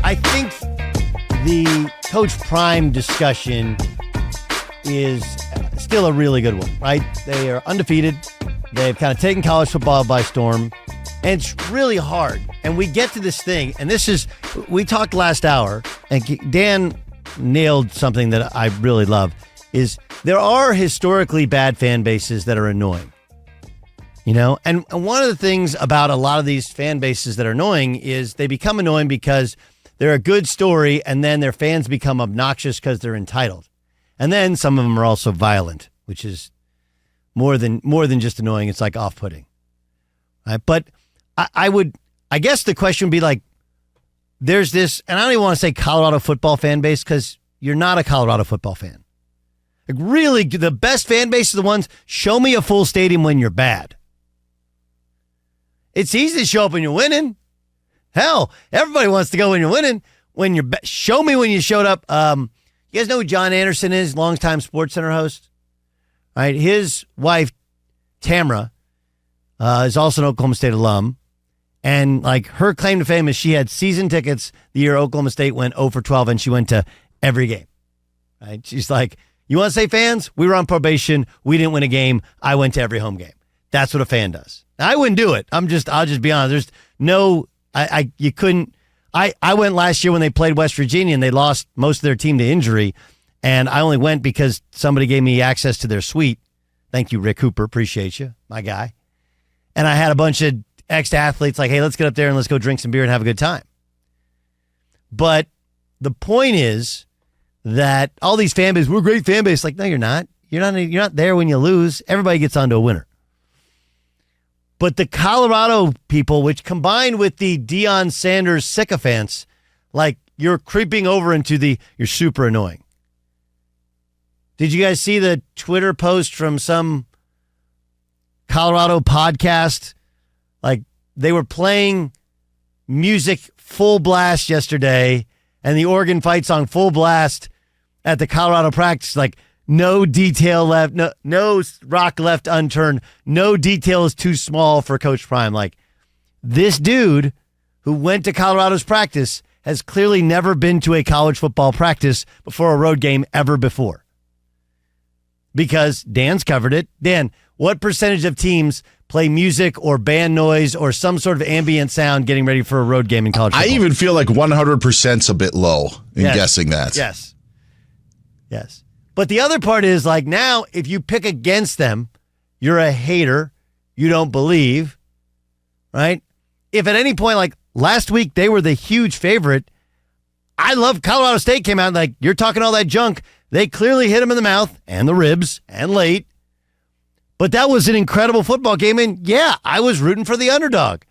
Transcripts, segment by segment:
I think the Coach Prime discussion is still a really good one, right? They are undefeated. They've kind of taken college football by storm, and it's really hard. And we get to this thing, and we talked last hour, and Dan nailed something that I really love, is there are historically bad fan bases that are annoying. And one of the things about a lot of these fan bases that are annoying is they become annoying because they're a good story, and then their fans become obnoxious because they're entitled. And then some of them are also violent, which is more than just annoying. It's like off-putting. Right? But I guess the question would be like, there's this, and I don't even want to say Colorado football fan base because you're not a Colorado football fan. Like really, the best fan base are the ones, show me a full stadium when you're bad. It's easy to show up when you're winning. Hell, everybody wants to go when you're winning. Show me when you showed up. You guys know who John Anderson is, longtime SportsCenter host? All right, his wife, Tamra, is also an Oklahoma State alum. And like her claim to fame is she had season tickets the year Oklahoma State went 0 for 12, and she went to every game. Right? She's like, you want to say fans? We were on probation. We didn't win a game. I went to every home game. That's what a fan does. Now, I wouldn't do it. I'll just be honest. There's no, you couldn't. I went last year when they played West Virginia and they lost most of their team to injury. And I only went because somebody gave me access to their suite. Thank you, Rick Hooper. Appreciate you, my guy. And I had a bunch of ex-athletes like, hey, let's get up there and let's go drink some beer and have a good time. But the point is that all these fan bases, we're a great fan base. Like, no, you're not. You're not there when you lose. Everybody gets onto a winner. But the Colorado people, which combined with the Deion Sanders sycophants, like you're creeping over into you're super annoying. Did you guys see the Twitter post from some Colorado podcast? Like they were playing music full blast yesterday, and the organ fights on full blast at the Colorado practice. Like no detail left, no rock left unturned, no detail is too small for Coach Prime. Like this dude who went to Colorado's practice has clearly never been to a college football practice before a road game ever before. Because Dan's covered it. Dan, what percentage of teams play music or band noise or some sort of ambient sound getting ready for a road game in college football? I even feel like 100%'s a bit low in guessing that. Yes. But the other part is like now, if you pick against them, you're a hater. You don't believe, right? If at any point, like last week, they were the huge favorite. I love Colorado State came out like, you're talking all that junk. They clearly hit him in the mouth and the ribs and late. But that was an incredible football game. And yeah, I was rooting for the underdog.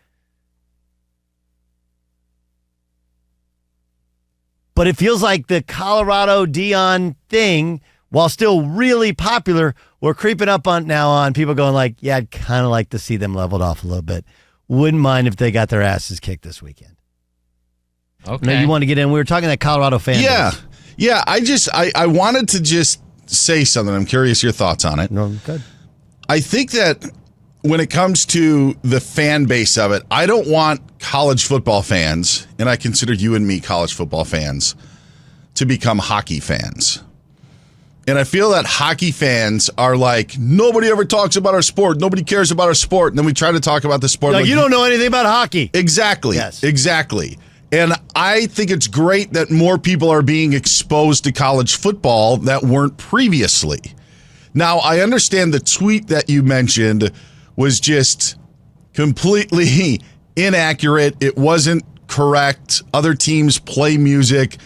But it feels like the Colorado Deion thing, while still really popular, we're creeping up on people going like, yeah, I'd kind of like to see them leveled off a little bit. Wouldn't mind if they got their asses kicked this weekend. Okay. Now you want to get in? We were talking that Colorado fan base. Yeah. I wanted to just say something. I'm curious your thoughts on it. No, good. I think that when it comes to the fan base of it, I don't want college football fans, and I consider you and me college football fans, to become hockey fans. And I feel that hockey fans are like, nobody ever talks about our sport. Nobody cares about our sport. And then we try to talk about the sport. No, you don't know anything about hockey. Exactly. Yes. Exactly. And I think it's great that more people are being exposed to college football that weren't previously. Now, I understand the tweet that you mentioned was just completely inaccurate. It wasn't correct. Other teams play music.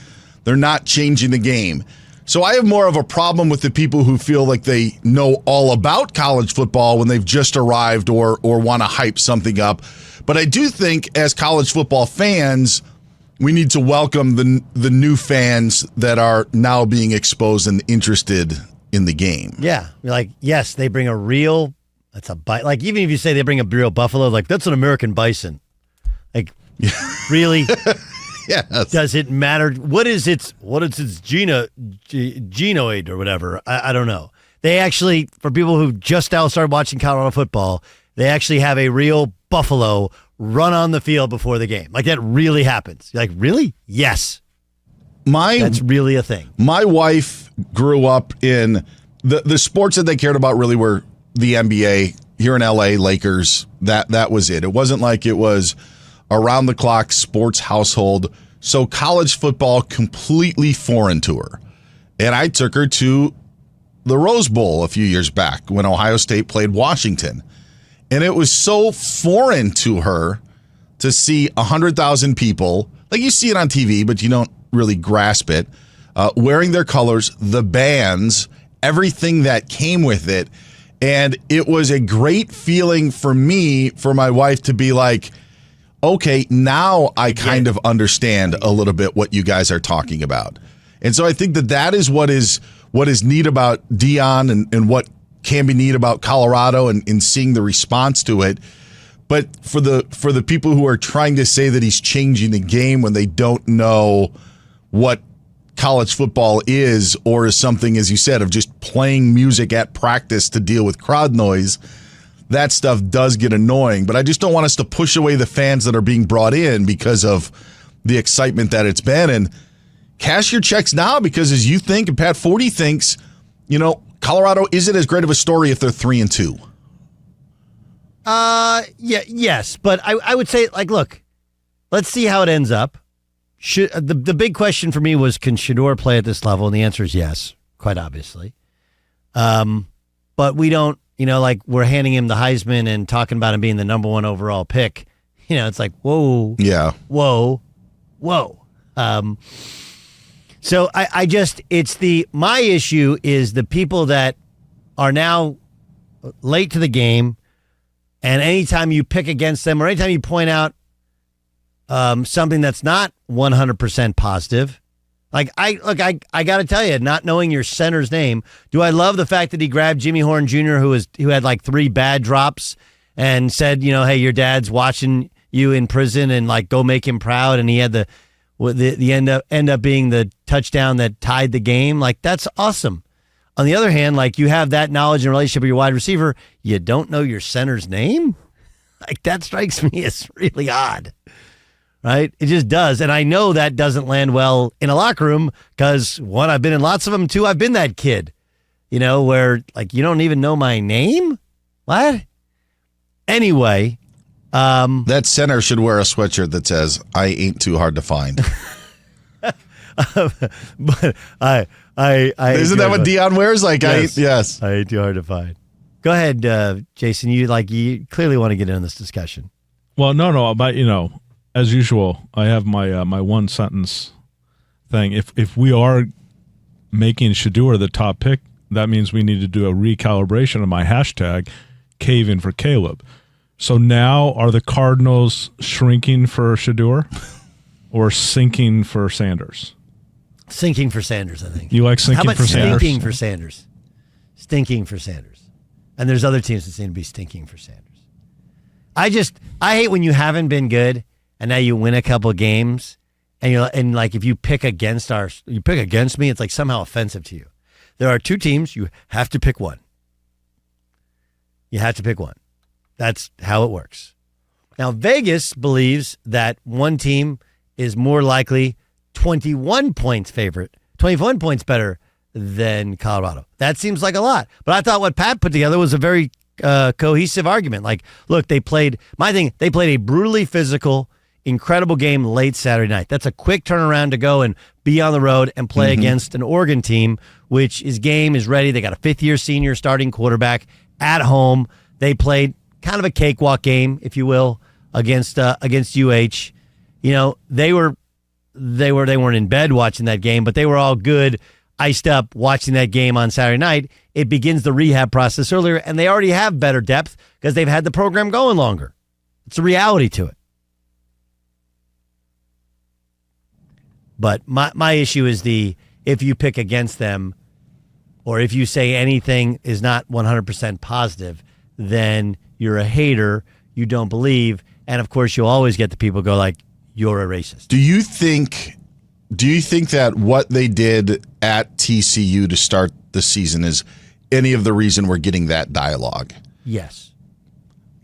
They're not changing the game. So I have more of a problem with the people who feel like they know all about college football when they've just arrived or want to hype something up. But I do think as college football fans, we need to welcome the new fans that are now being exposed and interested in the game. Yeah. You're like, yes, they bring a real, that's a bite. Like, even if you say they bring a real buffalo, like, that's an American bison. Like, really? Yes. Does it matter? What is its genoid or whatever? I don't know. They actually, for people who just now started watching Colorado football, they actually have a real buffalo run on the field before the game. Like that really happens. You're like, really? Yes. That's really a thing. My wife grew up in the sports that they cared about really were the NBA here in LA, Lakers. That was it. It wasn't like it was around the clock sports household. So college football completely foreign to her. And I took her to the Rose Bowl a few years back when Ohio State played Washington. And it was so foreign to her to see 100,000 people, like you see it on TV, but you don't really grasp it, wearing their colors, the bands, everything that came with it. And it was a great feeling for me, for my wife to be like, okay, now I kind of understand a little bit what you guys are talking about. And so I think that is what is neat about Deion and what can be neat about Colorado and seeing the response to it. But for the people who are trying to say that he's changing the game when they don't know what college football is, or is something, as you said, of just playing music at practice to deal with crowd noise, that stuff does get annoying. But I just don't want us to push away the fans that are being brought in because of the excitement that it's been. And cash your checks now, because as you think, and Pat Forty thinks, Colorado isn't as great of a story if they're 3-2. Yes, but I would say, like, look, let's see how it ends up. The big question for me was, can Shedeur play at this level? And the answer is yes, quite obviously. But we don't, like we're handing him the Heisman and talking about him being the number 1 overall pick. It's like, whoa. Yeah. Whoa. So my issue is the people that are now late to the game, and anytime you pick against them or anytime you point out something that's not 100% positive, like I got to tell you, not knowing your center's name, do I love the fact that he grabbed Jimmy Horn Jr., who had like 3 bad drops, and said, hey, your dad's watching you in prison, and like go make him proud, and he had the end up being the touchdown that tied the game. Like, that's awesome. On the other hand, like, you have that knowledge and relationship with your wide receiver, you don't know your center's name? Like, that strikes me as really odd, right? It just does. And I know that doesn't land well in a locker room because, 1, I've been in lots of them. 2, I've been that kid, where, like, you don't even know my name? What? Anyway. That center should wear a sweatshirt that says, "I ain't too hard to find." But I isn't that what Deion wears? Like, yes. I ain't too hard to find. Go ahead, Jason. You clearly want to get in this discussion. Well, no. But as usual, I have my my one sentence thing. If we are making Shedeur the top pick, that means we need to do a recalibration of my hashtag, Cave in for Caleb. So now, are the Cardinals shrinking for Shedeur or sinking for Sanders? Sinking for Sanders, I think. You like sinking for Sanders? How about stinking for Sanders? Stinking for Sanders. And there's other teams that seem to be stinking for Sanders. I hate when you haven't been good and now you win a couple games and like if you pick against me, it's like somehow offensive to you. There are 2 teams, you have to pick one. You have to pick one. That's how it works. Now, Vegas believes that one team is more likely 21 points better than Colorado. That seems like a lot. But I thought what Pat put together was a very cohesive argument. Like, look, they played a brutally physical, incredible game late Saturday night. That's a quick turnaround to go and be on the road and play against an Oregon team, which is ready. They got a 5th-year senior starting quarterback at home. They played kind of a cakewalk game, if you will, against UH. They weren't in bed watching that game, but they were all good, iced up, watching that game on Saturday night. It begins the rehab process earlier, and they already have better depth because they've had the program going longer. It's a reality to it. But my issue is if you pick against them, or if you say anything is not 100% positive, then you're a hater, you don't believe, and of course you'll always get the people go like, you're a racist. Do you think that what they did at TCU to start the season is any of the reason we're getting that dialogue? Yes.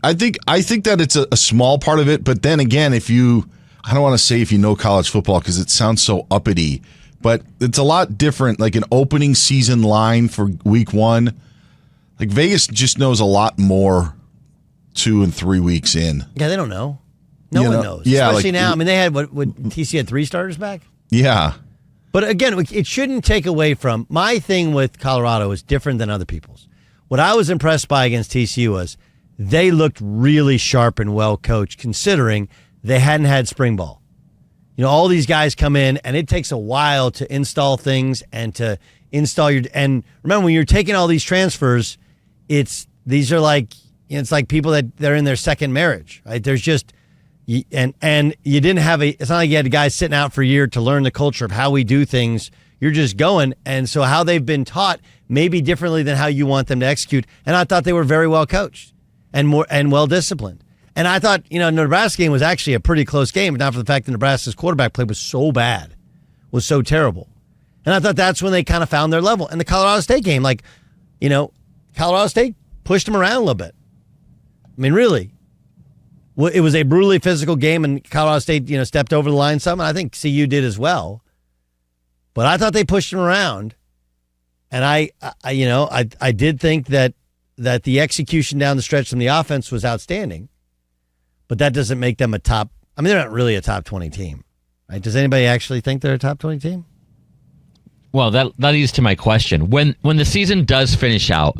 I think that it's a small part of it, but then again, I don't want to say if you know college football because it sounds so uppity, but it's a lot different. Like an opening season line for week 1, like Vegas just knows a lot more 2 and 3 weeks in. Yeah, they don't know. No one knows. Yeah, especially now. I mean, they had what TC had 3 starters back. Yeah. But again, it shouldn't take away from my thing with Colorado is different than other people's. What I was impressed by against TCU was they looked really sharp and well coached, considering they hadn't had spring ball. All these guys come in, and it takes a while to install things and to install your. And remember, when you're taking all these transfers, these are like it's like people that they're in their second marriage, right? There's just. And you didn't have it's not like you had guys sitting out for a year to learn the culture of how we do things. You're just going. And so how they've been taught maybe differently than how you want them to execute. And I thought they were very well coached and well disciplined. And I thought, the Nebraska game was actually a pretty close game, but not for the fact that Nebraska's quarterback play was so bad, was so terrible. And I thought that's when they kind of found their level. And the Colorado State game, Colorado State pushed them around a little bit. I mean, really. It was a brutally physical game, and Colorado State, stepped over the line some, and I think CU did as well. But I thought they pushed them around, and I did think that the execution down the stretch from the offense was outstanding. But that doesn't make them a top. I mean, they're not really a top 20 team, right? Does anybody actually think they're a top 20 team? Well, that leads to my question. When the season does finish out,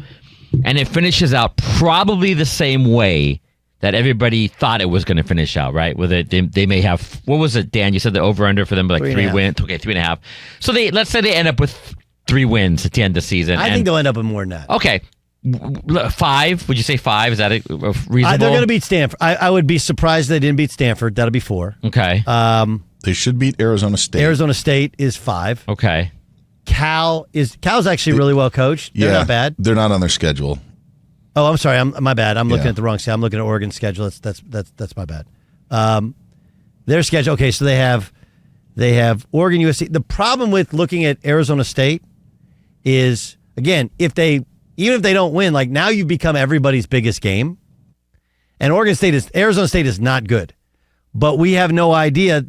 and it finishes out probably the same way that everybody thought it was going to finish out, right? With it, they may have. What was it, Dan? You said the over/under for them, like 3 wins. Okay, 3.5. So let's say they end up with 3 wins at the end of the season. I think they'll end up with more than that. Okay, 5. Would you say 5? Is that reasonable? They're going to beat Stanford. I would be surprised they didn't beat Stanford. That'll be 4. Okay. They should beat Arizona State. Arizona State is 5. Okay. Cal's actually really well coached. They're not bad. They're not on their schedule. Oh, I'm sorry. My bad. I'm looking at the wrong schedule. I'm looking at Oregon's schedule. That's my bad. Their schedule. Okay, so they have Oregon, USC. The problem with looking at Arizona State is, again, even if they don't win, like now you've become everybody's biggest game. And Arizona State is not good. But we have no idea.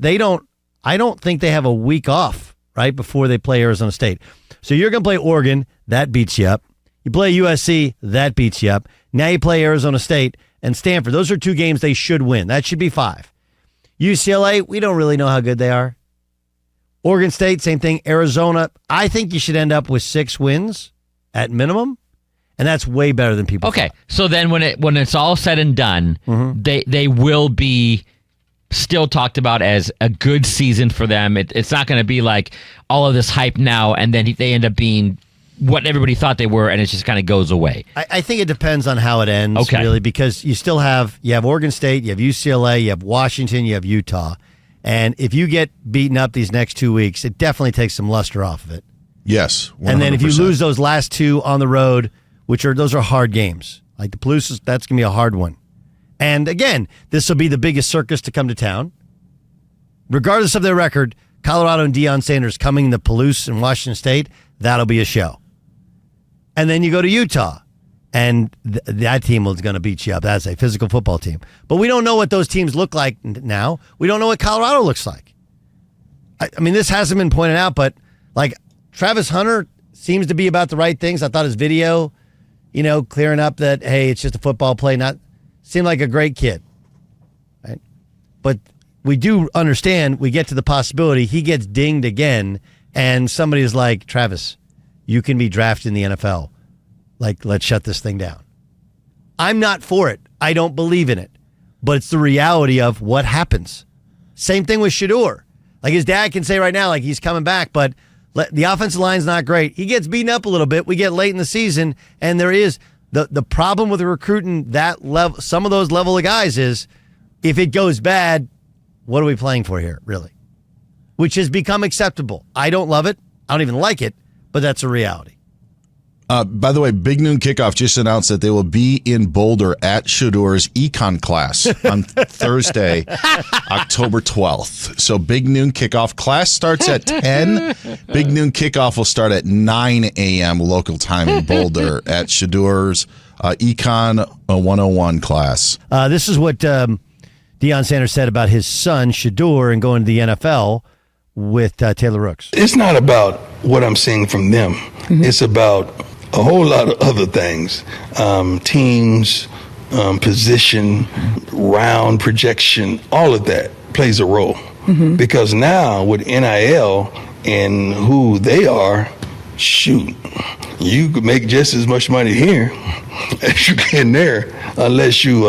I don't think they have a week off right before they play Arizona State. So you're going to play Oregon. That beats you up. You play USC, that beats you up. Now you play Arizona State and Stanford. Those are 2 games they should win. That should be 5. UCLA, we don't really know how good they are. Oregon State, same thing. Arizona, I think you should end up with 6 wins at minimum, and that's way better than people thought. So then when it's all said and done, they will be still talked about as a good season for them. It's not going to be like all of this hype now, and then they end up being what everybody thought they were, and it just kind of goes away. I think it depends on how it ends, really, because you have Oregon State, you have UCLA, you have Washington, you have Utah. And if you get beaten up these next 2 weeks, it definitely takes some luster off of it. Yes, 100%. And then if you lose those last 2 on the road, those are hard games. Like the Palouse, that's going to be a hard one. And again, this will be the biggest circus to come to town. Regardless of their record, Colorado and Deion Sanders coming to Palouse and Washington State, that'll be a show. And then you go to Utah, and that team is going to beat you up. That's a physical football team. But we don't know what those teams look like now. We don't know what Colorado looks like. I mean, this hasn't been pointed out, but like Travis Hunter seems to be about the right things. I thought his video, clearing up that, hey, it's just a football play, seemed like a great kid. Right? But we do understand, we get to the possibility he gets dinged again, and somebody is like, Travis, you can be drafted in the NFL. Like, let's shut this thing down. I'm not for it. I don't believe in it. But it's the reality of what happens. Same thing with Shedeur. Like, his dad can say right now, like, he's coming back, but the offensive line's not great. He gets beaten up a little bit. We get late in the season, and there is the problem with recruiting that level, some of those level of guys is, if it goes bad, what are we playing for here, really? Which has become acceptable. I don't love it. I don't even like it. But that's a reality. By the way, Big Noon Kickoff just announced that they will be in Boulder at Shedeur's econ class on Thursday, October 12th. So Big Noon Kickoff class starts at 10. Big Noon Kickoff will start at 9 a.m. local time in Boulder at Shedeur's Econ 101 class. This is what Deion Sanders said about his son, Shador, and going to the NFL with Taylor Rooks. It's not about what I'm seeing from them. It's about a whole lot of other things. Teams, position, round projection, all of that plays a role. Because now with NIL and who they are, shoot, you could make just as much money here as you can there, unless you,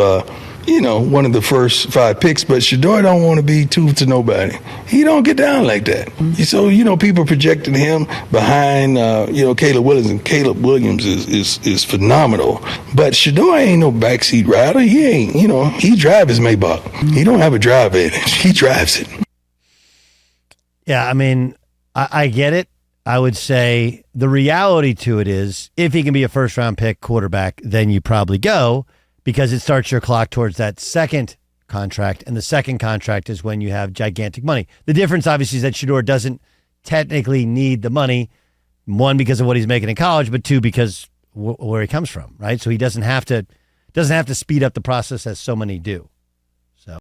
one of the first 5 picks. But Shador don't want to be two to nobody. He don't get down like that. So, people projecting him behind, Caleb Williams, and Caleb Williams is phenomenal. But Shador ain't no backseat rider. He ain't, he drives his Maybach. He don't have a drive advantage. He drives it. Yeah, I mean, I get it. I would say the reality to it is if he can be a first-round pick quarterback, then you probably go, because it starts your clock towards that second contract, and the second contract is when you have gigantic money. The difference, obviously, is that Shador doesn't technically need the money, one, because of what he's making in college, but two, because where he comes from, right? So he doesn't have to speed up the process as so many do.